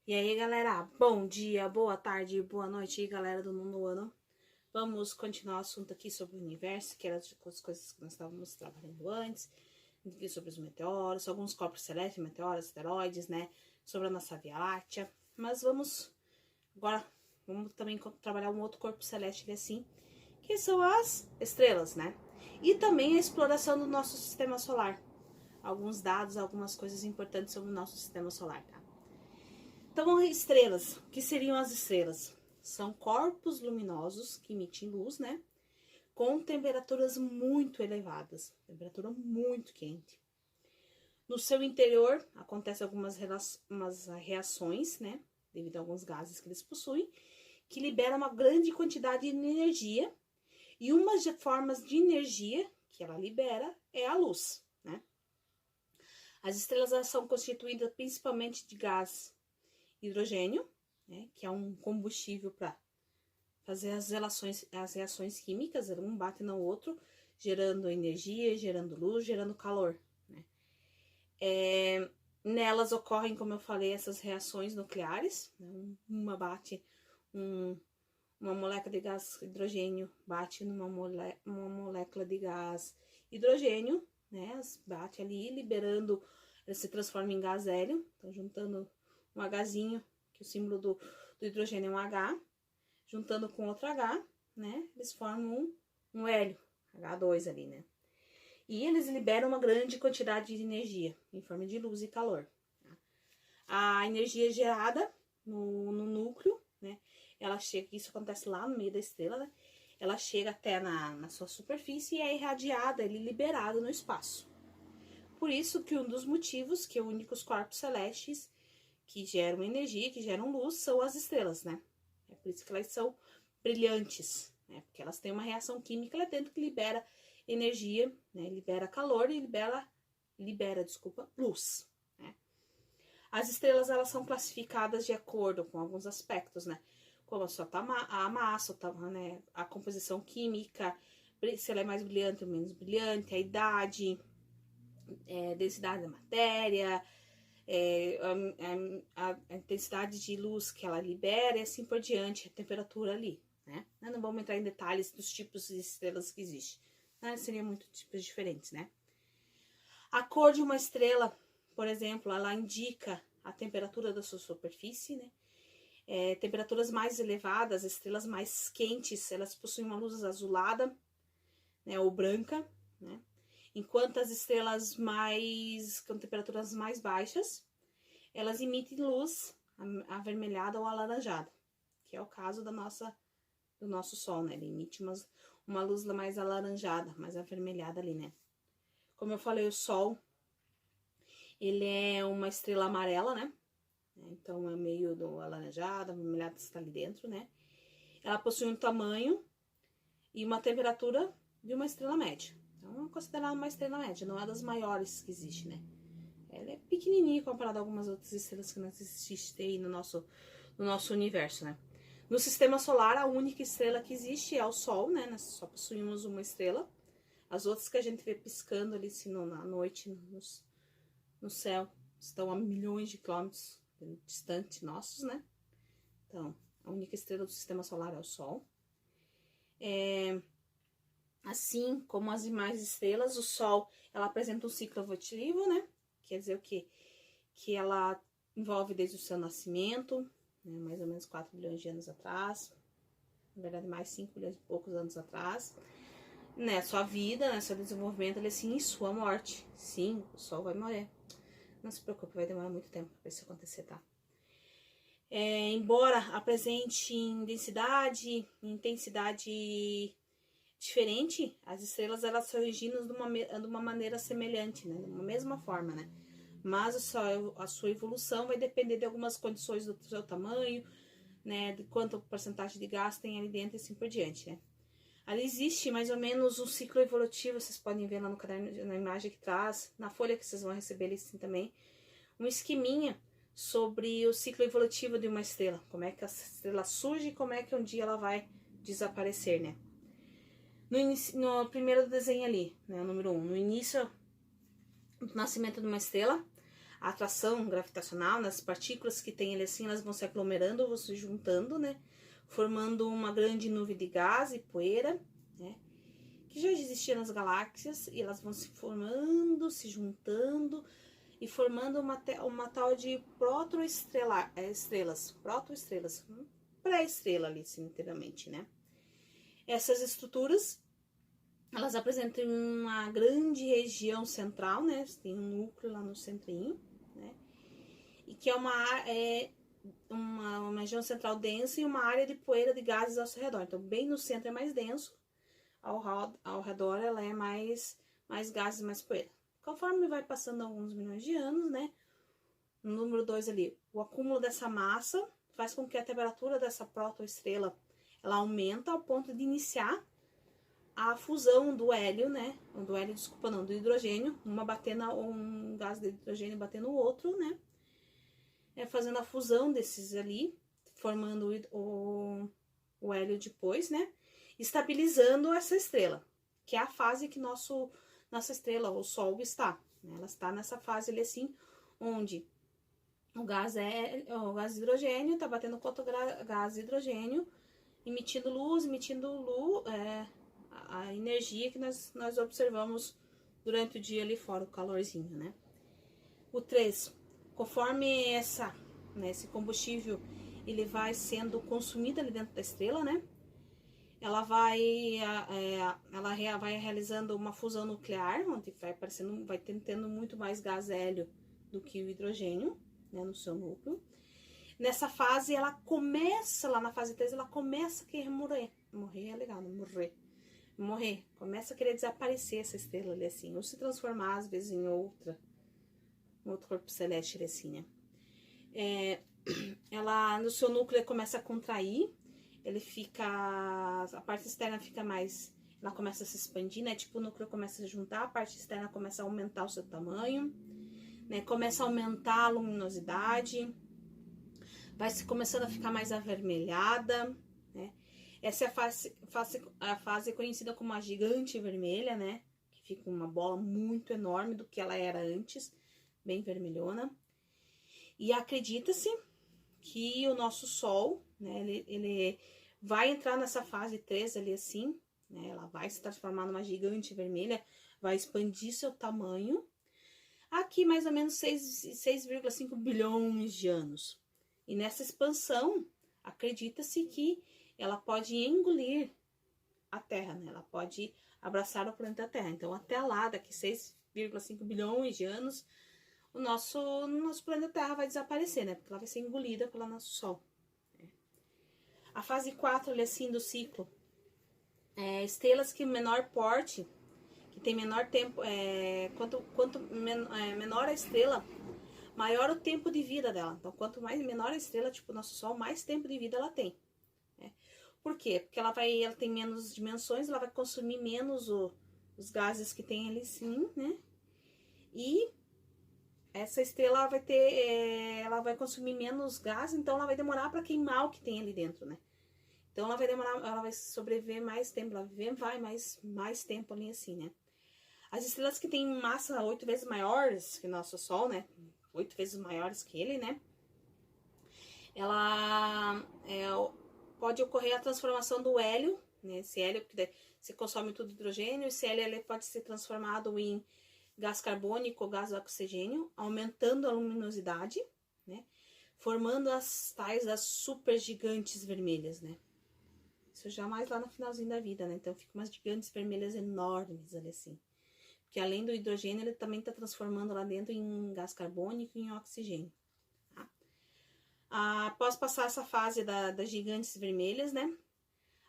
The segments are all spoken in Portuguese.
E aí, galera, bom dia, boa tarde, boa noite, galera do nono ano. Vamos continuar o assunto aqui sobre o universo, que eram as coisas que nós estávamos trabalhando antes, sobre os meteoros, alguns corpos celestes, meteoros, asteroides, né, sobre a nossa Via Láctea. Mas agora, vamos também trabalhar um outro corpo celeste assim, que são as estrelas, né? E também a exploração do nosso sistema solar. Alguns dados, algumas coisas importantes sobre o nosso sistema solar, tá? Então, estrelas. O que seriam as estrelas? São corpos luminosos que emitem luz, né? Com temperaturas muito elevadas, temperatura muito quente. No seu interior, acontecem algumas reações, né? Devido a alguns gases que eles possuem, que liberam uma grande quantidade de energia. E uma das formas de energia que ela libera é a luz, né? As estrelas elas são constituídas principalmente de gás hidrogênio, né, que é um combustível para fazer as reações químicas, um bate no outro, gerando energia, gerando luz, gerando calor. Né? Nelas ocorrem, como eu falei, essas reações nucleares, né? Uma molécula de gás hidrogênio bate uma molécula de gás hidrogênio, né? Bate ali, liberando, ela se transforma em gás hélio, então juntando um Hzinho, que o símbolo do hidrogênio é um H, juntando com outro H, né? Eles formam um hélio, H2 ali, né? E eles liberam uma grande quantidade de energia, em forma de luz e calor. Tá? A energia gerada no núcleo, né? Ela chega, isso acontece lá no meio da estrela, né? Ela chega até na sua superfície e é irradiada, ele liberado no espaço. Por isso que um dos motivos que únicos corpos celestes que geram energia, que geram luz, são as estrelas, né? É por isso que elas são brilhantes, né? Porque elas têm uma reação química lá dentro que libera energia, né? Libera calor e libera, luz, né? As estrelas, elas são classificadas de acordo com alguns aspectos, né? Como a massa, né? A composição química, se ela é mais brilhante ou menos brilhante, a idade, densidade da matéria, a intensidade de luz que ela libera e assim por diante, a temperatura ali, né? Não vamos entrar em detalhes dos tipos de estrelas que existem, né? Seriam muitos tipos diferentes, né? A cor de uma estrela, por exemplo, ela indica a temperatura da sua superfície, né? Temperaturas mais elevadas, estrelas mais quentes, elas possuem uma luz azulada, né, ou branca, né? Enquanto as estrelas com temperaturas mais baixas, elas emitem luz avermelhada ou alaranjada, que é o caso do nosso Sol, né? Ele emite uma luz mais alaranjada, mais avermelhada ali, né? Como eu falei, o Sol, ele é uma estrela amarela, né? Então, é meio do alaranjado, avermelhado está ali dentro, né? Ela possui um tamanho e uma temperatura de uma estrela média. Então, é considerada uma estrela média, não é das maiores que existe, né? Ela é pequenininha comparada a algumas outras estrelas que nós existem aí no nosso universo, né? No sistema solar, a única estrela que existe é o Sol, né? Nós só possuímos uma estrela. As outras que a gente vê piscando ali assim, na noite no céu estão a milhões de quilômetros distante nossos, né? Então, a única estrela do sistema solar é o Sol. Assim como as demais estrelas, o Sol, ela apresenta um ciclo evolutivo, né? Quer dizer o quê? Que ela envolve desde o seu nascimento, né? Mais ou menos 4 bilhões de anos atrás. Na verdade, mais 5 bilhões e poucos anos atrás. Né? Sua vida, né? Seu desenvolvimento, ele assim, e sua morte. Sim, o Sol vai morrer. Não se preocupe, vai demorar muito tempo para isso acontecer, tá? Embora apresente em densidade, em intensidade diferente, as estrelas elas se originam de uma maneira semelhante, né? De uma mesma forma, né? Mas a sua evolução vai depender de algumas condições do seu tamanho, né? De quanto porcentagem de gás tem ali dentro e assim por diante, né? Ali existe mais ou menos um ciclo evolutivo, vocês podem ver lá no caderno, na imagem que traz, na folha que vocês vão receber ali assim também, um esqueminha sobre o ciclo evolutivo de uma estrela, como é que a estrela surge e como é que um dia ela vai desaparecer, né? No primeiro desenho ali, né, o número 1, no início do nascimento de uma estrela, a atração gravitacional, nas partículas que tem ali assim, elas vão se aglomerando, vão se juntando, né? Formando uma grande nuvem de gás e poeira, né? Que já existia nas galáxias, e elas vão se formando, se juntando e formando uma tal de protoestrelas, pré-estrela ali, assim, inteiramente, né? Essas estruturas, elas apresentam uma grande região central, né? Tem um núcleo lá no centrinho, né? E que é uma região central densa e uma área de poeira de gases ao seu redor. Então, bem no centro é mais denso, ao redor ela é mais gases, mais poeira. Conforme vai passando alguns milhões de anos, né? No número 2 ali, o acúmulo dessa massa faz com que a temperatura dessa protoestrela ela aumenta ao ponto de iniciar a fusão do hélio, né? Do hidrogênio, um gás de hidrogênio batendo no outro, né? Fazendo a fusão desses ali, formando o hélio depois, né? Estabilizando essa estrela, que é a fase que nossa estrela, o Sol, está. Né? Ela está nessa fase ali assim, onde o gás de hidrogênio está batendo contra o gás de hidrogênio, emitindo luz, a energia que nós observamos durante o dia ali fora, o calorzinho, né? O 3, conforme esse combustível ele vai sendo consumido ali dentro da estrela, né? Ela vai realizando uma fusão nuclear, onde vai tendo muito mais gás hélio do que o hidrogênio, né, no seu núcleo. Nessa fase, lá na fase 3, ela começa a querer morrer. Morrer é legal, não morrer. Morrer. Começa a querer desaparecer essa estrela ali, assim. Ou se transformar, às vezes, em outro corpo celeste ali, assim, né? Ela, no seu núcleo, começa a contrair. A parte externa fica mais... Ela começa a se expandir, né? Tipo, o núcleo começa a juntar, a parte externa começa a aumentar o seu tamanho, né? Começa a aumentar a luminosidade. Vai se começando a ficar mais avermelhada, né? Essa é a fase conhecida como a gigante vermelha, né? Que fica uma bola muito enorme do que ela era antes, bem vermelhona. E acredita-se que o nosso Sol, né? Ele vai entrar nessa fase 3 ali assim, né? Ela vai se transformar numa gigante vermelha, vai expandir seu tamanho. Aqui mais ou menos 6,5 bilhões de anos. E nessa expansão, acredita-se que ela pode engolir a Terra, né? Ela pode abraçar o planeta Terra. Então, até lá, daqui 6,5 bilhões de anos, o nosso planeta Terra vai desaparecer, né? Porque ela vai ser engolida pelo nosso Sol. A fase 4, assim, do ciclo, estrelas que menor porte, que tem menor tempo, quanto menor a estrela, maior o tempo de vida dela. Então, quanto menor a estrela, tipo o nosso Sol, mais tempo de vida ela tem. Né? Por quê? Porque ela tem menos dimensões, ela vai consumir menos os gases que tem ali, sim, né? E essa estrela ela vai consumir menos gás, então ela vai demorar para queimar o que tem ali dentro, né? Então ela vai sobreviver mais tempo, vai mais tempo ali assim, né? As estrelas que têm massa 8 vezes maiores que o nosso Sol, né? 8 vezes maiores que ele, né? Ela pode ocorrer a transformação do hélio, né? Esse hélio, porque você consome tudo hidrogênio, esse hélio ele pode ser transformado em gás carbônico ou gás oxigênio, aumentando a luminosidade, né? Formando as supergigantes vermelhas, né? Isso já mais lá no finalzinho da vida, né? Então, fica umas gigantes vermelhas enormes ali, assim. Porque além do hidrogênio, ele também está transformando lá dentro em gás carbônico e em oxigênio. Tá? Após passar essa fase das gigantes vermelhas, né?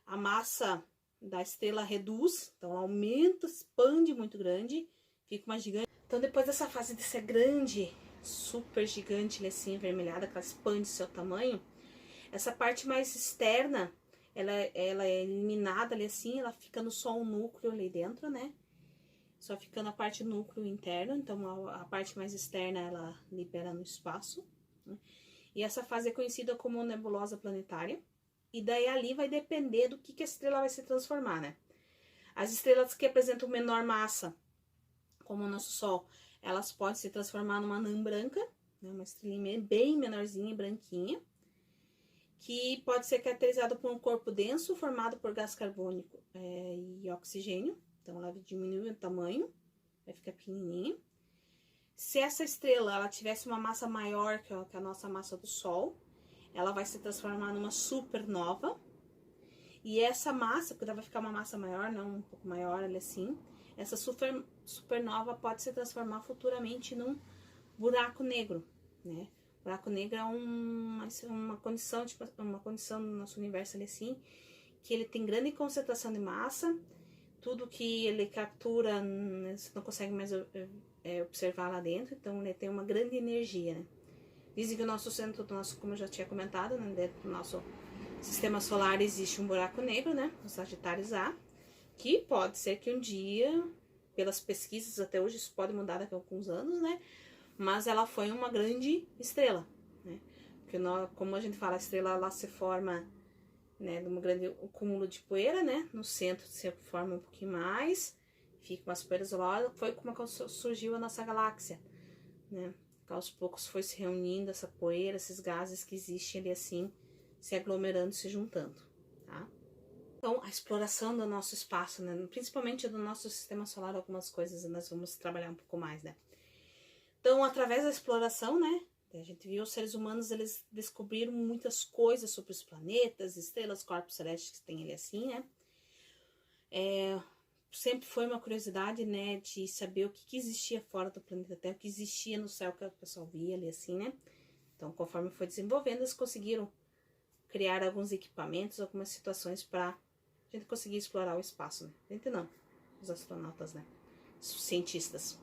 A massa da estrela reduz, então aumenta, expande muito grande, fica uma gigante. Então, depois dessa fase de ser grande, super gigante, assim, avermelhada, que ela expande seu tamanho, essa parte mais externa, ela é eliminada ali assim, ela fica só um núcleo ali dentro, né? Só ficando a parte núcleo interno, então a parte mais externa ela libera no espaço. Né? E essa fase é conhecida como nebulosa planetária. E daí ali vai depender do que a estrela vai se transformar, né? As estrelas que apresentam menor massa, como o nosso Sol, elas podem se transformar numa anã branca, né, uma estrelinha bem menorzinha e branquinha, que pode ser caracterizada por um corpo denso formado por gás carbônico e oxigênio. Então, ela diminui o tamanho, vai ficar pequenininha. Se essa estrela ela tivesse uma massa maior que a nossa massa do Sol, ela vai se transformar numa supernova. E essa massa, porque ela vai ficar uma massa maior, não um pouco maior, ela assim, essa supernova pode se transformar futuramente num buraco negro, né? O buraco negro é uma condição, tipo, uma condição no nosso universo ali assim, que ele tem grande concentração de massa, tudo que ele captura, né, você não consegue mais observar lá dentro, então ele tem uma grande energia, né? Dizem que o nosso centro do nosso, como eu já tinha comentado, né, dentro do nosso sistema solar existe um buraco negro, né, o Sagitários A, que pode ser que um dia, pelas pesquisas até hoje, isso pode mudar daqui a alguns anos, né, mas ela foi uma grande estrela, né, porque como a gente fala, a estrela ela se forma, né, de um grande cúmulo de poeira, né, no centro se forma um pouquinho mais, fica umas poeiras isoladas, foi como surgiu a nossa galáxia, né, aos poucos foi se reunindo essa poeira, esses gases que existem ali assim, se aglomerando, se juntando, tá? Então, a exploração do nosso espaço, né, principalmente do nosso sistema solar, algumas coisas nós vamos trabalhar um pouco mais, né? Então, através da exploração, né, a gente viu os seres humanos, eles descobriram muitas coisas sobre os planetas, estrelas, corpos celestes que tem ali assim, né? Sempre foi uma curiosidade, né, de saber o que existia fora do planeta Terra, o que existia no céu que o pessoal via ali assim, né? Então, conforme foi desenvolvendo, eles conseguiram criar alguns equipamentos, algumas situações para a gente conseguir explorar o espaço, né? A gente não, os astronautas, né? Os cientistas.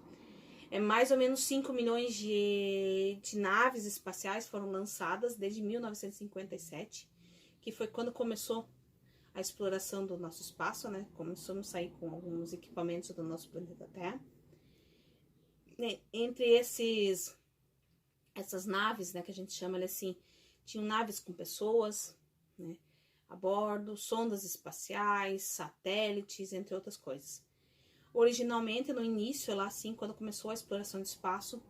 Mais ou menos 5 milhões de naves espaciais foram lançadas desde 1957, que foi quando começou a exploração do nosso espaço, né? Começamos a sair com alguns equipamentos do nosso planeta Terra. Entre essas naves, né, que a gente chama assim, tinham naves com pessoas, né, a bordo, sondas espaciais, satélites, entre outras coisas. Originalmente, no início, lá assim, quando começou a exploração do espaço,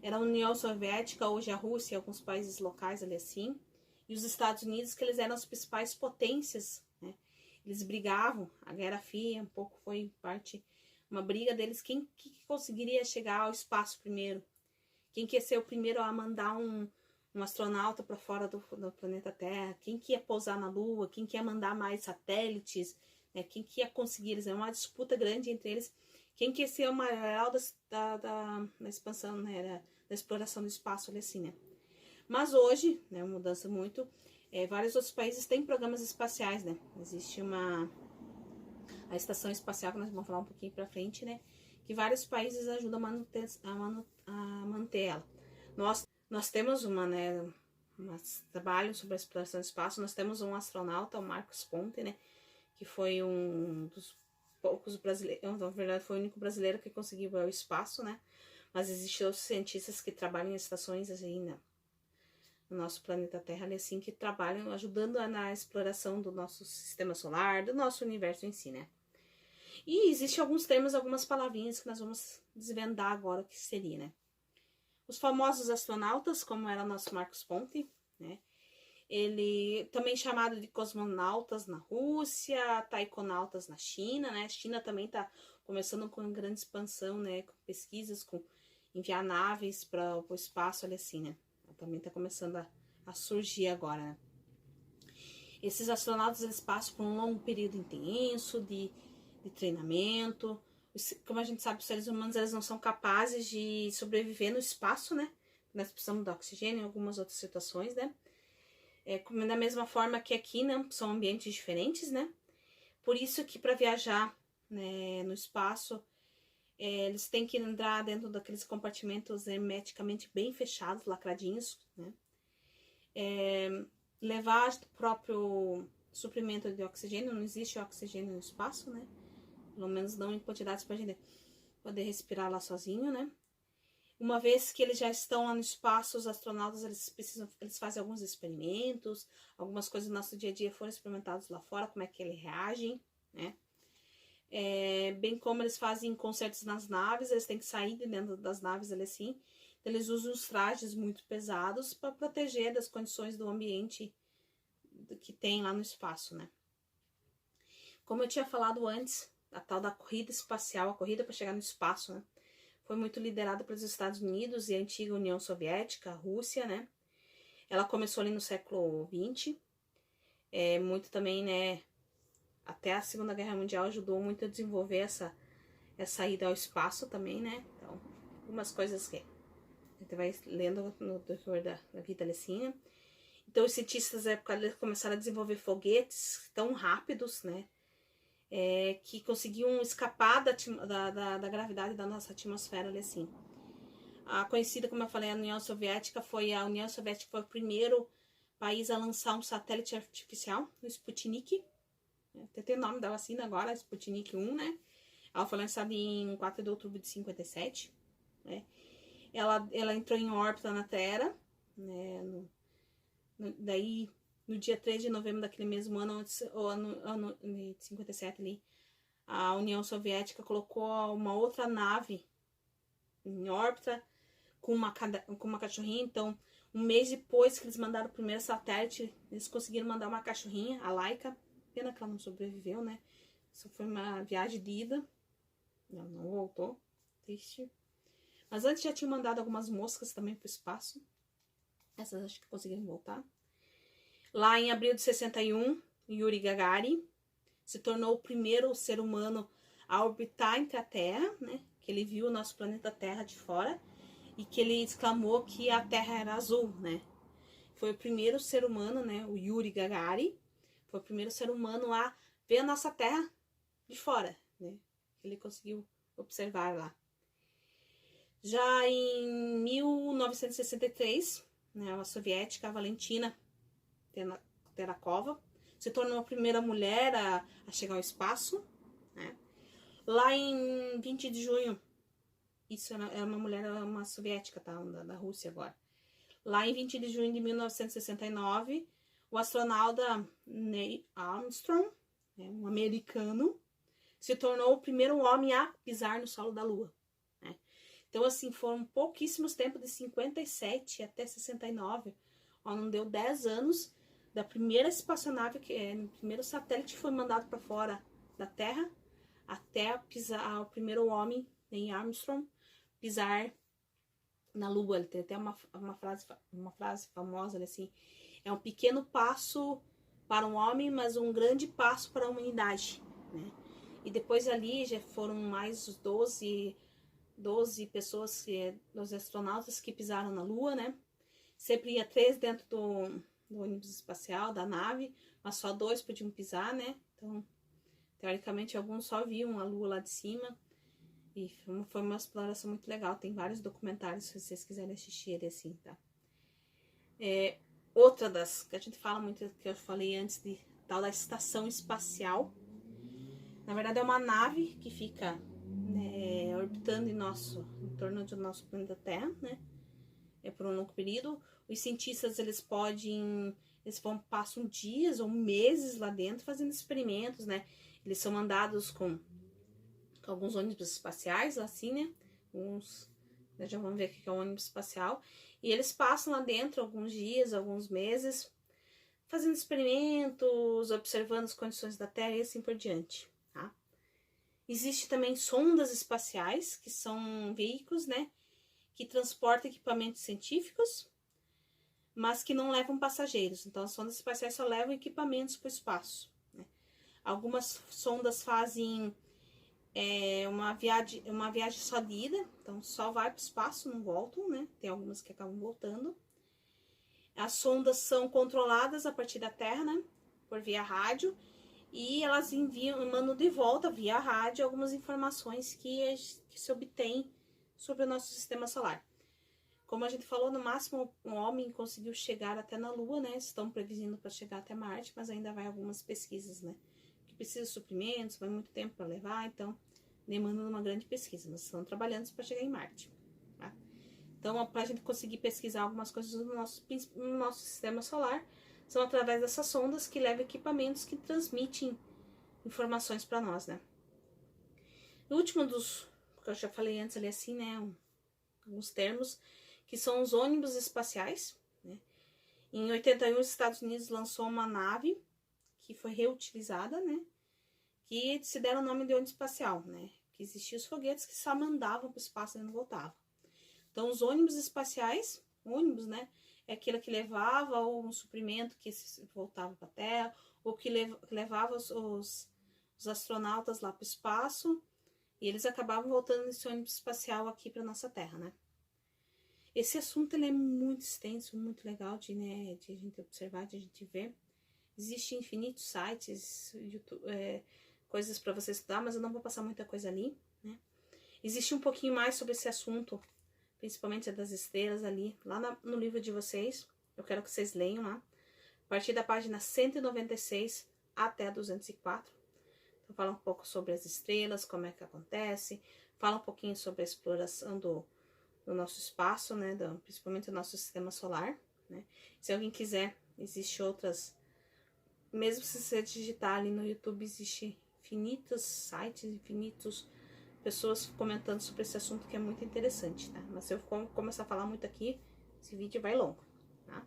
era a União Soviética, hoje a Rússia e alguns países locais ali assim, e os Estados Unidos, que eles eram as principais potências, né? Eles brigavam, a Guerra Fria um pouco foi parte, uma briga deles, quem que conseguiria chegar ao espaço primeiro, quem que ia ser o primeiro a mandar um astronauta para fora do planeta Terra, quem que ia pousar na Lua, quem que ia mandar mais satélites, né? Quem que ia conseguir, eles, é uma disputa grande entre eles, quem que ia ser o maior da expansão, né, da exploração do espaço ali assim, né. Mas hoje, né, uma mudança muito, vários outros países têm programas espaciais, né, existe a estação espacial, que nós vamos falar um pouquinho para frente, né, que vários países ajudam a manter ela. Nós temos trabalho sobre a exploração do espaço, nós temos um astronauta, o Marcos Ponte, né, que foi um dos poucos brasileiros, na verdade foi o único brasileiro que conseguiu ir ao espaço, né, mas existem outros cientistas que trabalham em estações assim, né, no nosso planeta Terra, assim, que trabalham ajudando na exploração do nosso sistema solar, do nosso universo em si, né. E existem alguns termos, algumas palavrinhas que nós vamos desvendar agora o que seria, né. Os famosos astronautas, como era o nosso Marcos Ponte, né, ele também chamado de cosmonautas na Rússia, taikonautas na China, né, a China também está começando com grande expansão, né, com pesquisas, com enviar naves para o espaço, ali assim, né, ela também está começando a surgir agora, né. Esses astronautas, eles passam por um longo período intenso de treinamento. Como a gente sabe, os seres humanos, eles não são capazes de sobreviver no espaço, né? Nós precisamos de oxigênio em algumas outras situações, né? Da mesma forma que aqui, né? São ambientes diferentes, né? Por isso que para viajar, né, no espaço, eles têm que entrar dentro daqueles compartimentos hermeticamente bem fechados, lacradinhos, né? Levar o próprio suprimento de oxigênio, não existe oxigênio no espaço, né? Pelo menos não em quantidades para a gente poder respirar lá sozinho, né? Uma vez que eles já estão lá no espaço, os astronautas, eles fazem alguns experimentos, algumas coisas do nosso dia a dia foram experimentadas lá fora, como é que eles reagem, né? bem como eles fazem concertos nas naves, eles têm que sair de dentro das naves ali assim. Então, eles usam os trajes muito pesados para proteger das condições do ambiente que tem lá no espaço, né? Como eu tinha falado antes, a tal da corrida espacial, a corrida para chegar no espaço, né? Foi muito liderada pelos Estados Unidos e a antiga União Soviética, a Rússia, né? Ela começou ali no século XX, muito também, né? Até a Segunda Guerra Mundial ajudou muito a desenvolver essa ida ao espaço também, né? Então, algumas coisas que a gente vai lendo no decorrer da vida assim, né? Então, os cientistas da época eles começaram a desenvolver foguetes tão rápidos, né? Que conseguiam escapar da gravidade da nossa atmosfera ali assim. A conhecida, como eu falei, a União Soviética foi o primeiro país a lançar um satélite artificial, o Sputnik. Até tem o nome da vacina agora, Sputnik 1, né? Ela foi lançada em 4 de outubro de 57, né? Ela entrou em órbita na Terra, né? Daí, no dia 3 de novembro daquele mesmo ano, de 57 ali, a União Soviética colocou uma outra nave em órbita com uma cachorrinha. Então, um mês depois que eles mandaram o primeiro satélite, eles conseguiram mandar uma cachorrinha, a Laika. Pena que ela não sobreviveu, né? Só foi uma viagem de ida. Ela não voltou. Triste. Mas antes já tinha mandado algumas moscas também para o espaço. Essas acho que conseguiram voltar. Lá em abril de 61, Yuri Gagarin se tornou o primeiro ser humano a orbitar entre a Terra, né? Que ele viu o nosso planeta Terra de fora e que ele exclamou que a Terra era azul, né? Foi o primeiro ser humano, né? O Yuri Gagarin foi o primeiro ser humano a ver a nossa Terra de fora, né? Ele conseguiu observar lá. Já em 1963, né, a soviética, a Valentina Tereshkova, se tornou a primeira mulher a chegar ao espaço, né? Lá em 20 de junho, isso é uma mulher, uma soviética, tá? Da Rússia agora. Lá em 20 de junho de 1969, o astronauta Neil Armstrong, né, um americano, se tornou o primeiro homem a pisar no solo da Lua. Né? Então, assim, foram pouquíssimos tempos, de 57 até 69, não deu 10 anos da primeira espaçonave, o primeiro satélite que foi mandado para fora da Terra, até pisar o primeiro homem, Neil Armstrong, pisar na Lua. Ele tem até uma frase famosa, assim, é um pequeno passo para um homem, mas um grande passo para a humanidade, né? E depois ali já foram mais 12 pessoas, 12 astronautas que pisaram na Lua, né? Sempre ia 3 dentro do ônibus espacial, da nave, mas só 2 podiam pisar, né? Então, teoricamente, alguns só viam a Lua lá de cima. E foi uma exploração muito legal. Tem vários documentários, se vocês quiserem assistir ele assim, tá? Outra das que a gente fala muito, que eu falei antes, de tal da estação espacial. Na verdade, é uma nave que fica, né, orbitando em torno do nosso planeta Terra, né? Por um longo período. Os cientistas, eles passam dias ou meses lá dentro fazendo experimentos, né? Eles são mandados com alguns ônibus espaciais, assim, né? Já vamos ver o que é um ônibus espacial. E eles passam lá dentro alguns dias, alguns meses, fazendo experimentos, observando as condições da Terra e assim por diante, tá? Existe também sondas espaciais, que são veículos, né? Que transportam equipamentos científicos, mas que não levam passageiros. Então, as sondas espaciais só levam equipamentos para o espaço, né? Algumas sondas fazem uma viagem só de ida, então só vai para o espaço, não voltam, né? Tem algumas que acabam voltando. As sondas são controladas a partir da Terra, né? Por via rádio, e elas mandam de volta via rádio algumas informações que se obtém sobre o nosso sistema solar. Como a gente falou, no máximo um homem conseguiu chegar até na Lua, né? Estão previndo para chegar até Marte, mas ainda vai algumas pesquisas, né? Que precisa de suprimentos, vai muito tempo para levar, então demanda uma grande pesquisa, mas estão trabalhando para chegar em Marte, tá? Então, para a gente conseguir pesquisar algumas coisas no nosso sistema solar, são através dessas sondas que levam equipamentos que transmitem informações para nós, né? O último dos, que eu já falei antes ali assim, né, alguns termos, que são os ônibus espaciais, né? Em 81, os Estados Unidos lançou uma nave que foi reutilizada, né, que se deram o nome de ônibus espacial, né, que existiam os foguetes que só mandavam para o espaço e não voltavam. Então, os ônibus espaciais, ônibus, né, é aquilo que levava um suprimento que voltava para a Terra, ou que levava os astronautas lá para o espaço, e eles acabavam voltando nesse ônibus espacial aqui para nossa Terra, né. Esse assunto ele é muito extenso, muito legal de, né, de a gente observar, de a gente ver. Existem infinitos sites, YouTube, coisas para você estudar, mas eu não vou passar muita coisa ali, né. Existe um pouquinho mais sobre esse assunto, principalmente a das estrelas ali, lá no livro de vocês. Eu quero que vocês leiam lá, a partir da página 196 até a 204. Então, fala um pouco sobre as estrelas, como é que acontece, fala um pouquinho sobre a exploração do nosso espaço, né, principalmente do nosso sistema solar, né. Se alguém quiser, existe outras, mesmo se você digitar ali no YouTube, existe infinitos sites, infinitos pessoas comentando sobre esse assunto que é muito interessante, tá? Mas se eu começar a falar muito aqui, esse vídeo vai longo, tá?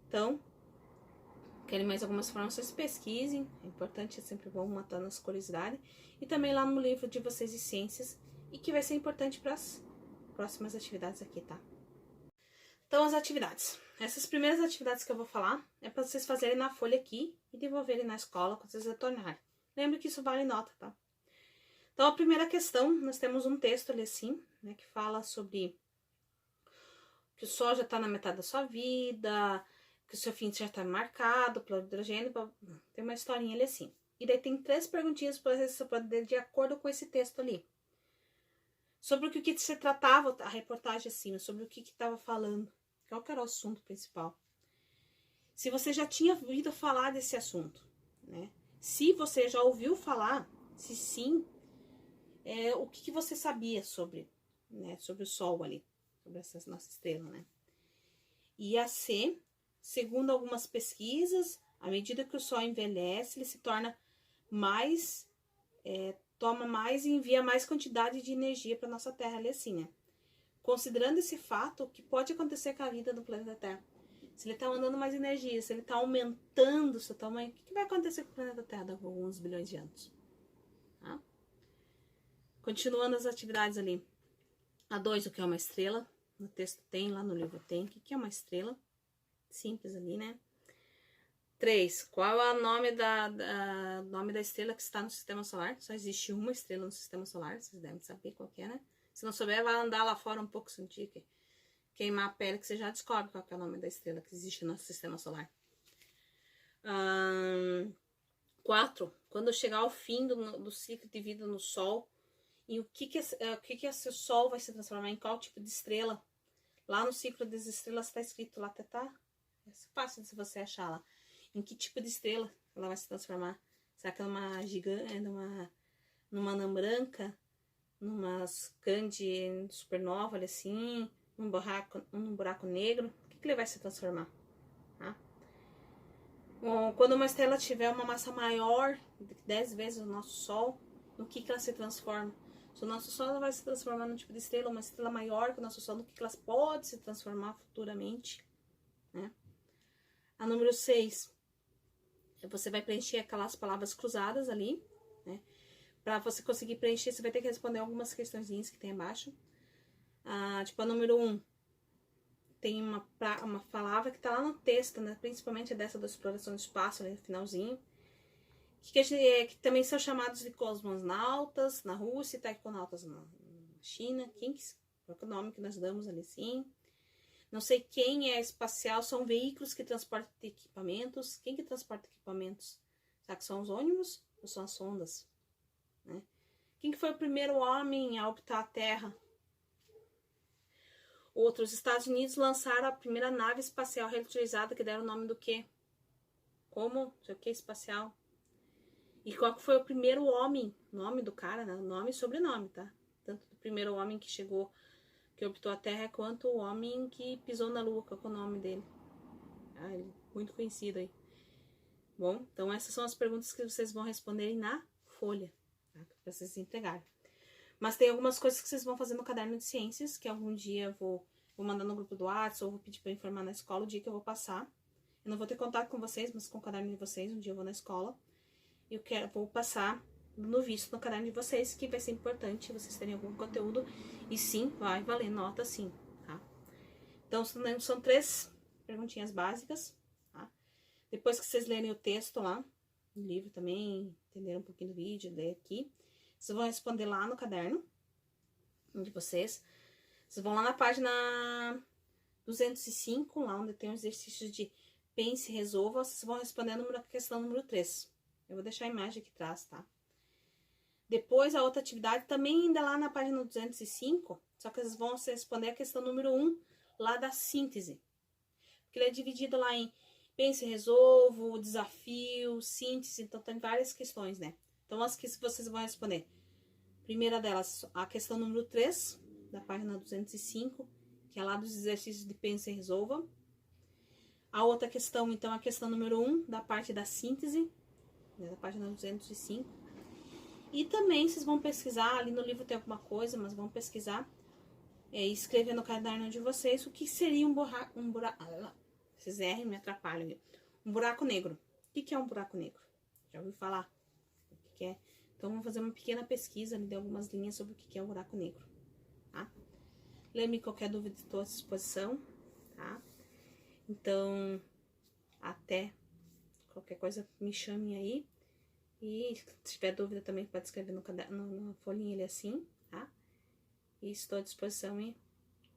Então, querem mais algumas informações, pesquisem, é importante, é sempre bom matar nas curiosidades, e também lá no livro de vocês de ciências, e que vai ser importante para as próximas atividades aqui, tá? Então, as atividades. Essas primeiras atividades que eu vou falar é para vocês fazerem na folha aqui e devolverem na escola quando vocês retornarem. Lembre que isso vale nota, tá? Então, a primeira questão, nós temos um texto ali assim, né, que fala sobre que o Sol já está na metade da sua vida, que o seu fim já está marcado pelo hidrogênio, tem uma historinha ali assim. E daí tem 3 perguntinhas para você responder de acordo com esse texto ali. Sobre o que se tratava a reportagem acima, sobre o que estava falando, qual que era o assunto principal. Se você já tinha ouvido falar desse assunto, né? Se você já ouviu falar, se sim, o que você sabia sobre, né, sobre o Sol ali, sobre essa nossa estrela, né? E a C, segundo algumas pesquisas, à medida que o Sol envelhece, ele se torna mais, toma mais e envia mais quantidade de energia para nossa Terra ali assim, né? Considerando esse fato, o que pode acontecer com a vida do planeta Terra? Se ele está mandando mais energia, se ele está aumentando o seu tamanho, o que vai acontecer com o planeta Terra daqui a alguns bilhões de anos? Tá? Continuando as atividades ali. A 2, o que é uma estrela? No texto tem, lá no livro tem. O que é uma estrela? Simples ali, né? 3, qual é o nome nome da estrela que está no sistema solar? Só existe uma estrela no sistema solar, vocês devem saber qual que é, né? Se não souber, vai andar lá fora um pouco, sentir que queimar a pele, que você já descobre qual que é o nome da estrela que existe no nosso sistema solar. 4, quando chegar ao fim do ciclo de vida no Sol, e o que esse Sol vai se transformar em qual tipo de estrela? Lá no ciclo das estrelas está escrito lá, tá? É fácil de você achar lá. Em que tipo de estrela ela vai se transformar? Será que é uma gigante, numa anã branca, numa grande supernova, assim, num buraco negro? O que ele vai se transformar? Tá? Bom, quando uma estrela tiver uma massa maior, 10 vezes o nosso Sol, no que ela se transforma? Se o nosso Sol vai se transformar num tipo de estrela, uma estrela maior que o nosso Sol, no que ela pode se transformar futuramente, né? A número 6, você vai preencher aquelas palavras cruzadas ali, né? Para você conseguir preencher, você vai ter que responder algumas questõezinhas que tem abaixo. Tipo, a número 1, tem uma palavra que tá lá no texto, né? Principalmente dessa da exploração do espaço, ali no finalzinho. Que também são chamados de cosmonautas na Rússia e taikonautas na China. Qual é o nome que nós damos ali, sim. Não sei quem é espacial, são veículos que transportam equipamentos. Quem que transporta equipamentos? Será que são os ônibus ou são as sondas? Né? Quem que foi o primeiro homem a orbitar a Terra? Os Estados Unidos lançaram a primeira nave espacial reutilizada, que deram o nome do quê? Como? Não sei o que, espacial. E qual foi o primeiro homem? Nome do cara, né? Nome e sobrenome, tá? Tanto do primeiro homem que chegou, que orbitou a Terra, quanto o homem que pisou na Lua. Qual é o nome dele? Ele é muito conhecido aí. Bom, então essas são as perguntas que vocês vão responderem na folha, tá? Para vocês entregarem. Mas tem algumas coisas que vocês vão fazer no caderno de ciências, que algum dia eu vou mandar no grupo do WhatsApp, ou vou pedir pra informar na escola o dia que eu vou passar. Eu não vou ter contato com vocês, mas com o caderno de vocês, um dia eu vou na escola. Eu vou passar no visto no caderno de vocês, que vai ser importante vocês terem algum conteúdo. E sim, vai valer nota sim, tá? Então, são 3 perguntinhas básicas, tá? Depois que vocês lerem o texto lá, no livro também, entenderam um pouquinho do vídeo, ler aqui, vocês vão responder lá no caderno de vocês. Vocês vão lá na página 205, lá onde tem os exercícios de pense e resolva, vocês vão responder a questão número 3. Eu vou deixar a imagem aqui atrás, tá? Depois, a outra atividade também ainda lá na página 205, só que vocês vão responder a questão número 1, lá da síntese. Porque ele é dividido lá em pense e resolvo, desafio, síntese, então tem várias questões, né? Então, as que vocês vão responder. Primeira delas, a questão número 3, da página 205, que é lá dos exercícios de pense e resolva. A outra questão, então, a questão número 1, da parte da síntese, né, da página 205. E também vocês vão pesquisar, ali no livro tem alguma coisa, mas vão pesquisar e escrever no caderno de vocês o que seria um buraco, vocês erram, me atrapalham. Um buraco negro. O que é um buraco negro? Já ouviu falar? O que é? Então, vamos fazer uma pequena pesquisa, me dê algumas linhas sobre o que é um buraco negro, tá? Lembre, qualquer dúvida, estou à disposição, tá? Então, até qualquer coisa, me chame aí. E se tiver dúvida também, pode escrever no caderno, na folhinha ali assim, tá? E estou à disposição e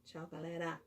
tchau, galera!